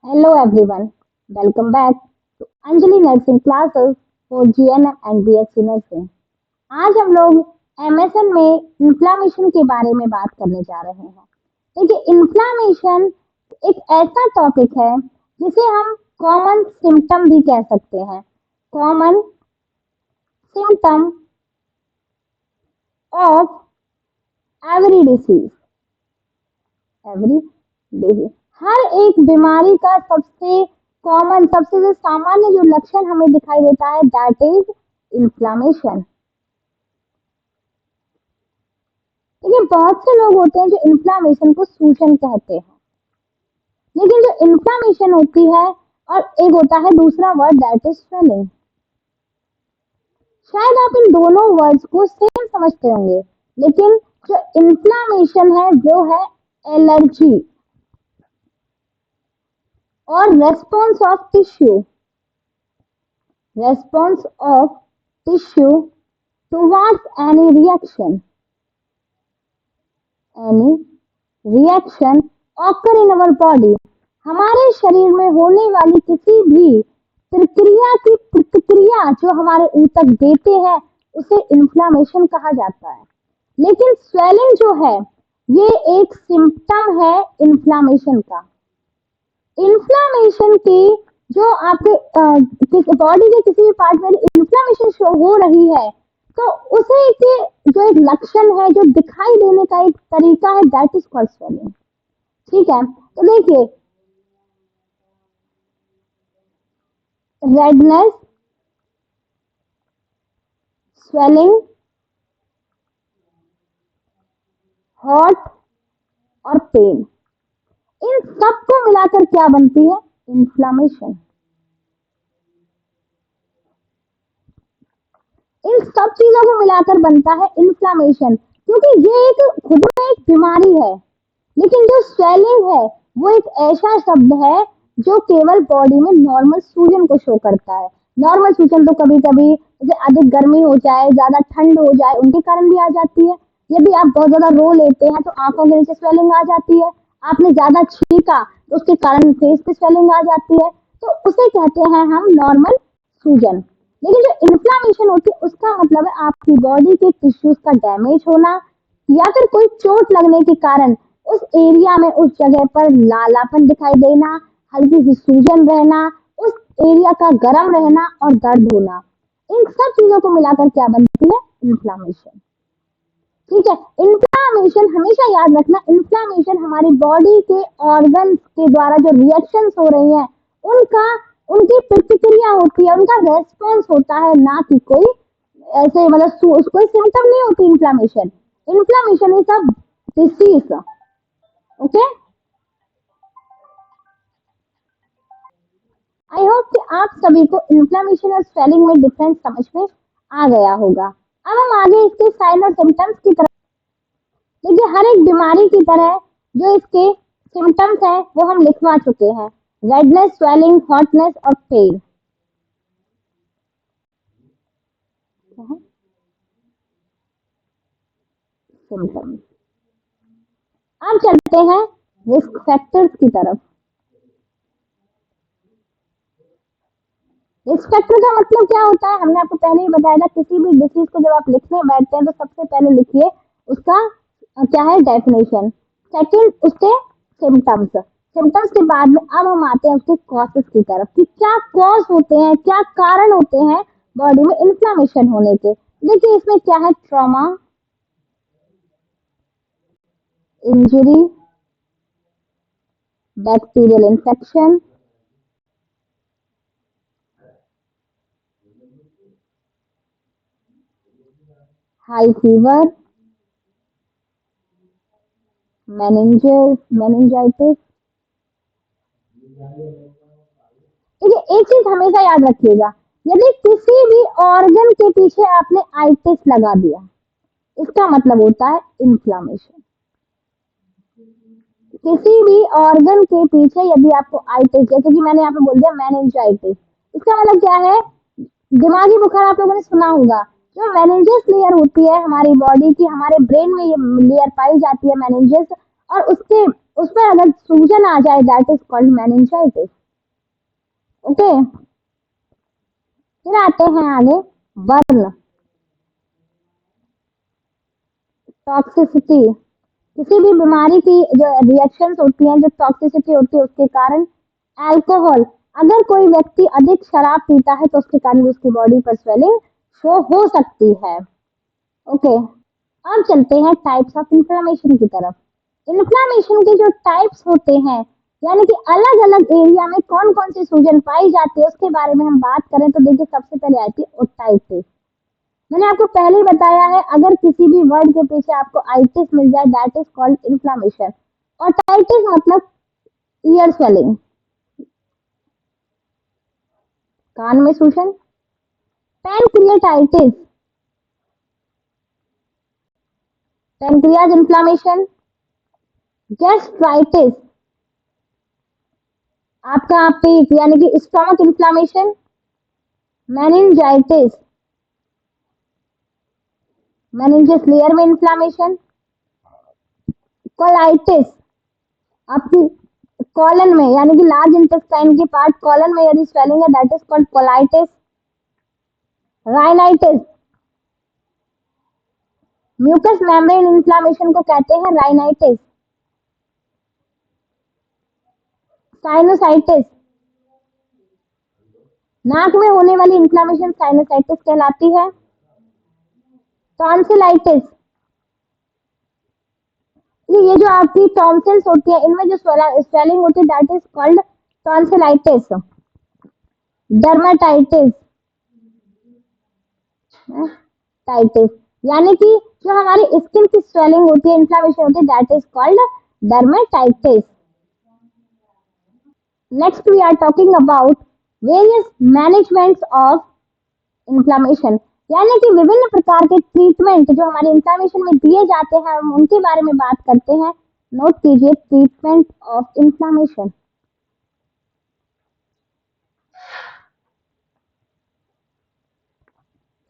Hello everyone, welcome back to Anjali Nursing Classes for GNM and BSc Nursing। आज हम लोग MSN में inflammation के बारे में बात करने जा रहे हैं। देखिए, इन्फ्लामेशन एक ऐसा टॉपिक है जिसे हम कॉमन सिम्टम भी कह सकते हैं। Common symptom of every disease every disease हर एक बीमारी का सबसे कॉमन, सबसे जो सामान्य जो लक्षण हमें दिखाई देता है, दैट इज इन्फ्लामेशन। देखिए, बहुत से लोग होते हैं जो इन्फ्लामेशन को सूजन कहते हैं, लेकिन जो इन्फ्लामेशन होती है और एक होता है दूसरा वर्ड, दैट इज स्वेलिंग। शायद आप इन दोनों वर्ड्स को सेम समझते होंगे, लेकिन जो इन्फ्लामेशन है वो है एलर्जी और response of tissue towards any reaction occur in our body। हमारे शरीर में होने वाली किसी भी प्रक्रिया की प्रतिक्रिया जो हमारे ऊतक देते हैं उसे इन्फ्लामेशन कहा जाता है। लेकिन स्वेलिंग जो है ये एक सिम्टम है इन्फ्लामेशन का। इन्फ्लामेशन की जो आपके बॉडी के किसी भी पार्ट में इन्फ्लामेशन शो हो रही है तो उसे के जो एक लक्षण है, जो दिखाई देने का एक तरीका है, दैट इज कॉल्ड स्वेलिंग। ठीक है, तो देखिए, रेडनेस, स्वेलिंग, हॉट और पेन, इन सबको मिलाकर क्या बनती है? इन्फ्लामेशन। इन सब चीजों को मिलाकर बनता है इन्फ्लामेशन, क्योंकि ये एक खुद में एक बीमारी है। लेकिन जो स्वेलिंग है वो एक ऐसा शब्द है जो केवल बॉडी में नॉर्मल सूजन को शो करता है। नॉर्मल सूजन तो कभी कभी जैसे अधिक गर्मी हो जाए, ज्यादा ठंड हो जाए, उनके कारण भी आ जाती है। यदि आप बहुत ज्यादा रो लेते हैं तो आंखों के नीचे स्वेलिंग आ जाती है। आपने ज्यादा छींका तो उसके कारण फेस पे स्वेलिंग आ जाती है, तो उसे कहते हैं हम नॉर्मल सूजन। लेकिन जो इन्फ्लामेशन होती है उसका मतलब है आपकी बॉडी के टिश्यूज का डैमेज होना या फिर कोई चोट लगने के कारण उस एरिया में, उस जगह पर लालापन दिखाई देना, हल्की सी सूजन रहना, उस एरिया का गर्म रहना और दर्द होना, इन सब चीजों को मिलाकर क्या बनती है? इन्फ्लामेशन। ठीक है, इन्फ्लामेशन हमेशा याद रखना, इन्फ्लामेशन हमारी बॉडी के ऑर्गन्स के द्वारा जो रिएक्शंस हो रही हैं उनका, उनकी प्रतिक्रिया होती है, उनका रेस्पॉन्स होता है, ना कि कोई ऐसे मतलब कोई सिम्टम नहीं होती। Inflammation inflammation is a disease. Okay, I hope कि आप सभी को इन्फ्लामेशन और स्वेलिंग में डिफरेंस समझ में आ गया होगा। अब हम आगे इसके साइन और सिम्टम्स की तरफ। देखिए, हर एक बीमारी की तरह जो इसके सिम्टम्स हैं वो हम लिखवा चुके हैं, रेडनेस, स्वेलिंग, हॉटनेस और पेन। सिम्टम्स। अब चलते हैं रिस्क फैक्टर्स की तरफ। रिस्क फैक्टर का मतलब क्या होता है? हमने आपको पहले ही बताया था, किसी भी डिसीज को जब आप लिखने बैठते हैं तो सबसे पहले लिखिए उसका क्या है, डेफिनेशन। सेकंड उसके सिम्टम्स। सिम्टम्स के बाद में अब हम आते हैं उसके कॉजेस की तरफ कि क्या कॉज होते हैं, क्या कारण होते हैं बॉडी में इन्फ्लामेशन होने के। देखिए, इसमें क्या है? Trauma, injury, bacterial infection, high fever, meningitis. देखिए, एक चीज हमेशा याद रखिएगा, यदि किसी भी ऑर्गन के पीछे आपने आइटिस लगा दिया, इसका मतलब होता है इन्फ्लामेशन। किसी भी ऑर्गन के पीछे यदि आपको आइटिस, जैसे कि मैंने यहाँ पे बोल दिया मेनिंजाइटिस, इसका मतलब क्या है? दिमागी बुखार आप लोगों ने सुना होगा। जो मेनिंजेस लेयर होती है हमारी बॉडी की, हमारे ब्रेन में ये लेयर पाई जाती है, मेनिंजेस, और उस पर अगर सूजन आ जाए that is called meningitis. Okay, फिर आते हैं आगे बर्न, टॉक्सिसिटी। किसी भी बीमारी की जो रिएक्शंस होती हैं, जो टॉक्सिसिटी होती है उसके कारण। अल्कोहल, अगर कोई व्यक्ति अधिक शराब पीता है तो उसके कारण भी उसकी बॉडी पर स्वेलिंग शो हो सकती है। ओके, अब चलते हैं टाइप्स ऑफ इन्फ्लेमेशन की तरफ। इन्फ्लेमेशन के जो टाइप्स होते हैं, यानी कि अलग अलग एरिया में कौन कौन सी सूजन पाई जाती है उसके बारे में हम बात करें तो देखिए सबसे पहले आती है ओटाइटिस। मैंने आपको पहले ही बताया है, अगर किसी भी वर्ड के पीछे आपको आइटिस मिल जाए that is called inflammation. Otitis मतलब ईयर स्वेलिंग, कान में सूजन। Pancreatitis, pancreas inflammation. गैस्ट्राइटिस, आपका पेट यानी कि stomach inflammation. Meningitis, meninges layer में इन्फ्लेमेशन। कोलाइटिस, आपकी कॉलन में यानी कि लार्ज इंटेस्टाइन के पार्ट कॉलन में यदि स्वेलिंग है that is called colitis. Rhinitis, mucous membrane inflammation को कहते हैं राइनाइटिस। साइनोसाइटिस, नाक में होने वाली इन्फ्लेमेशन साइनोसाइटिस कहलाती है। टॉन्सिलाइटिस, ये जो आपकी टॉन्सिल्स होती है इनमें जो स्वेलिंग होती है that is called tonsillitis. Dermatitis, itis, यानी कि जो हमारी स्किन की स्वेलिंग होती है, इन्फ्लेमेशन होती है that is called dermatitis. Next we are talking about various managements of inflammation, यानी कि विभिन्न प्रकार के ट्रीटमेंट जो हमारे इन्फ्लेमेशन में दिए जाते हैं हम उनके बारे में बात करते हैं। नोट कीजिए ट्रीटमेंट ऑफ इन्फ्लेमेशन।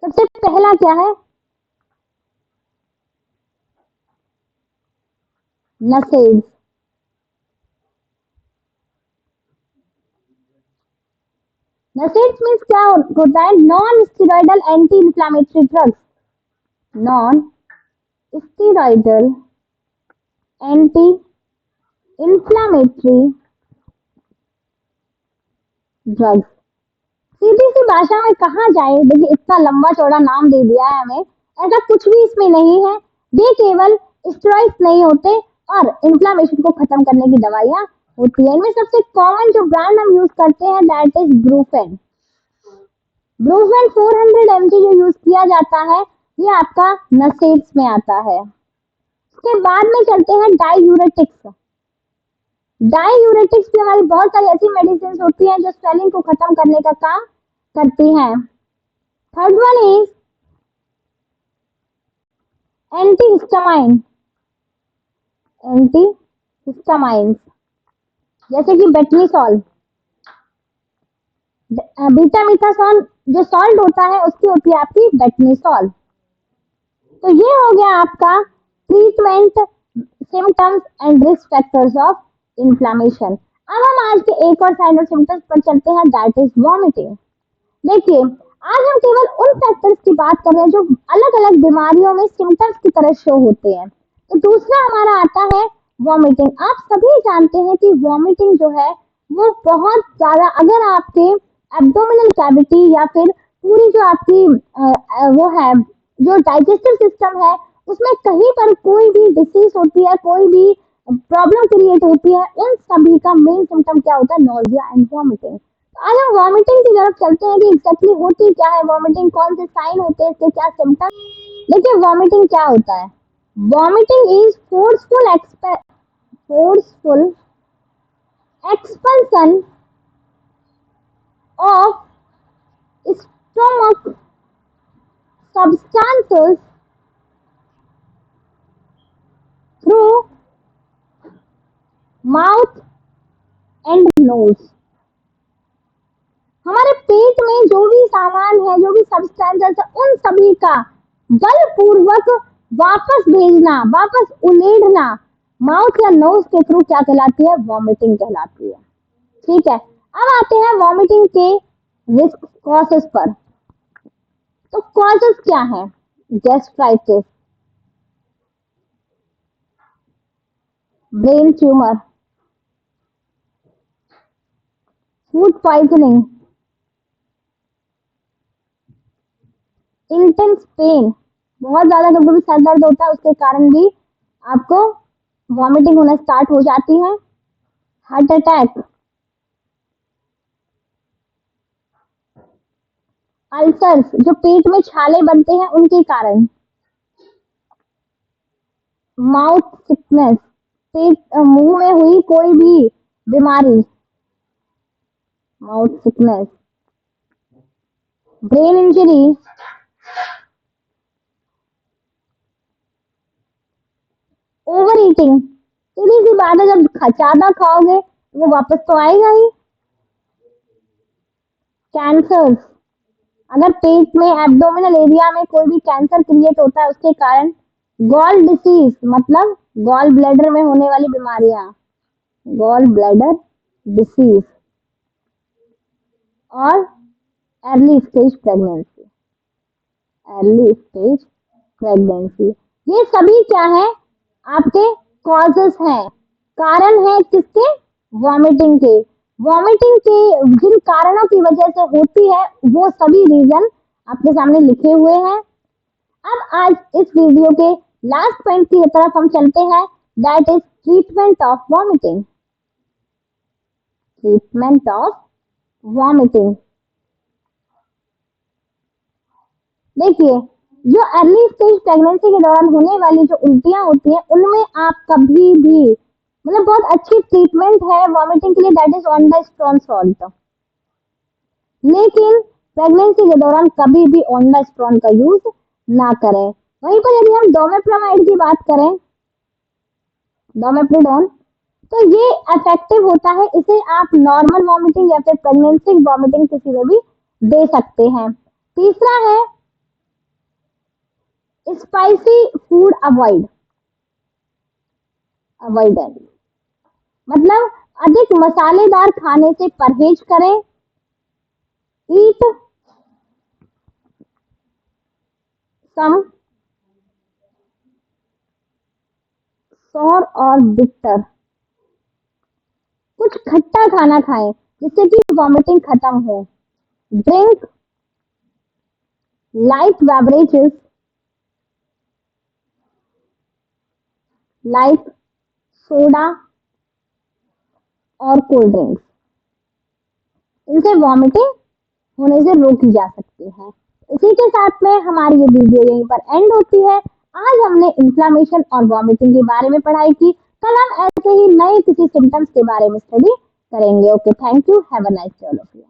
सबसे पहला क्या है? नसेज। नसेज मीन्स क्या होता है? Non steroidal anti inflammatory drugs. Non steroidal anti inflammatory drugs. सीधी सी भाषा में कहा जाए, देखिए इतना लंबा चौड़ा नाम दे दिया है हमें, ऐसा कुछ भी इसमें नहीं है। ये केवल स्टेरॉइड्स नहीं होते और इन्फ्लेमेशन को खत्म करने की दवाइयाँ होती है। इनमें सबसे कॉमन जो ब्रांड हम यूज करते हैं that is Brufen. Brufen 400 mg जो यूज किया जाता है ये आपका नसेट्स में आता है। उसके बाद में चलते हैं डायूरेटिक्स। डायूरेटिक्स भी हमारी बहुत सारी ऐसी मेडिसिन होती हैं जो स्वेलिंग को खत्म करने का काम करती हैं। Third one is antihistamine. Antihistamines जैसे कि बेटनीसॉल। बीटामिथासोन जो सॉल्ट होता है उसकी होती है आपकी बेटनीसॉल। तो ये हो गया आपका treatment, symptoms and risk factors of inflammation. अब हम आज के एक और साइन और सिम्टम्स पर चलते हैं दैट इज वॉमिटिंग। देखिए आज हम केवल उन फैक्टर्स की बात कर रहे हैं जो अलग अलग बीमारियों में सिम्टम्स की तरह शो होते हैं। तो दूसरा हमारा आता है वॉमिटिंग। आप सभी जानते हैं कि वॉमिटिंग जो है वो बहुत ज्यादा, अगर आपके एब्डोमिनल कैविटी या फिर पूरी जो आपकी वो है जो डाइजेस्टिव सिस्टम है उसमें कहीं पर कोई भी डिसीज होती है, कोई भी प्रॉब्लम क्रिएट होती है, उन सभी का मेन सिम्टम क्या होता है? Nausea and vomiting. आज हम वॉमिटिंग की तरफ चलते हैं कि एग्जैक्टली होती क्या है वॉमिटिंग, कौन से साइन होते हैं, इसके क्या सिम्टम। देखिए वॉमिटिंग क्या होता है? Vomiting is forceful expulsion of stomach substances through mouth and nose। हमारे पेट में जो भी सामान है, जो भी सब्सटेंसेस है, उन सभी का बलपूर्वक वापस भेजना, वापस उलेढ़ना माउथ या नोज के थ्रू क्या कहलाती है? वॉमिटिंग कहलाती है। ठीक है, अब आते हैं वॉमिटिंग के रिस्क कॉजेस पर। तो कॉजेस क्या है? Gastritis, brain tumour, food poisoning, intense pen, बहुत ज्यादा कभी कभी सर दर्द होता है उसके कारण भी आपको वॉमिटिंग होना स्टार्ट हो जाती है, हार्ट अटैक, अल्सर्स जो पेट में छाले बनते हैं उनके कारण, माउथ सिकनेस, पेट मुंह में हुई कोई भी बीमारी, mouth sickness, brain injury, over eating, सीधी सी बात है, जब ज्यादा खाओगे वो वापस तो आएगा ही। कैंसर, अगर पेट में एब्डोमिनल एरिया में कोई भी कैंसर क्रिएट होता है उसके कारण, गॉल डिसीज मतलब गॉल ब्लैडर में होने वाली बीमारियां, गॉल ब्लैडर डिसीज, और early stage pregnancy, early stage pregnancy, ये सभी क्या है? आपके कॉजेस हैं, कारण है किसके? वॉमिटिंग के। वॉमिटिंग के जिन कारणों की वजह से होती है वो सभी रीजन आपके सामने लिखे हुए हैं। अब आज इस वीडियो के लास्ट पॉइंट की तरफ हम चलते हैं, that is treatment of vomiting. Treatment of vomiting, देखिए, जो अर्ली स्टेज प्रेगनेंसी के दौरान होने वाली जो उल्टियां होती हैं उनमें आप कभी भी मतलब बहुत अच्छी ट्रीटमेंट है वॉमिटिंग के लिए, दैट इज ऑनडास्ट्रॉन सॉल्ट। लेकिन प्रेगनेंसी के दौरान कभी भी ऑनडास्ट्रॉन का यूज ना करें। वहीं पर यदि हम डोमेप्रामाइड की बात करें, डोमेप्रिडोन, तो ये इफेक्टिव होता है, इसे आप नॉर्मल वॉमिटिंग या फिर प्रेगनेंसी वॉमिटिंग किसी में भी दे सकते हैं। तीसरा है स्पाइसी फूड अवॉइडेंस, मतलब अधिक मसालेदार खाने से परहेज करें। ईट सम सॉर और बिटर, कुछ खट्टा खाना खाएं जिससे कि वॉमिटिंग खत्म हो। Drink light beverages like soda और कोल्ड ड्रिंक्स, इनसे वॉमिटिंग होने से रोकी जा सकती है। इसी के साथ में हमारी ये वीडियो यहीं पर एंड होती है। आज हमने इन्फ्लामेशन और वॉमिटिंग के बारे में पढ़ाई की। कल हम ऐसे ही नए किसी सिम्टम्स के बारे में स्टडी करेंगे। Okay, thank you, have a nice day all of you.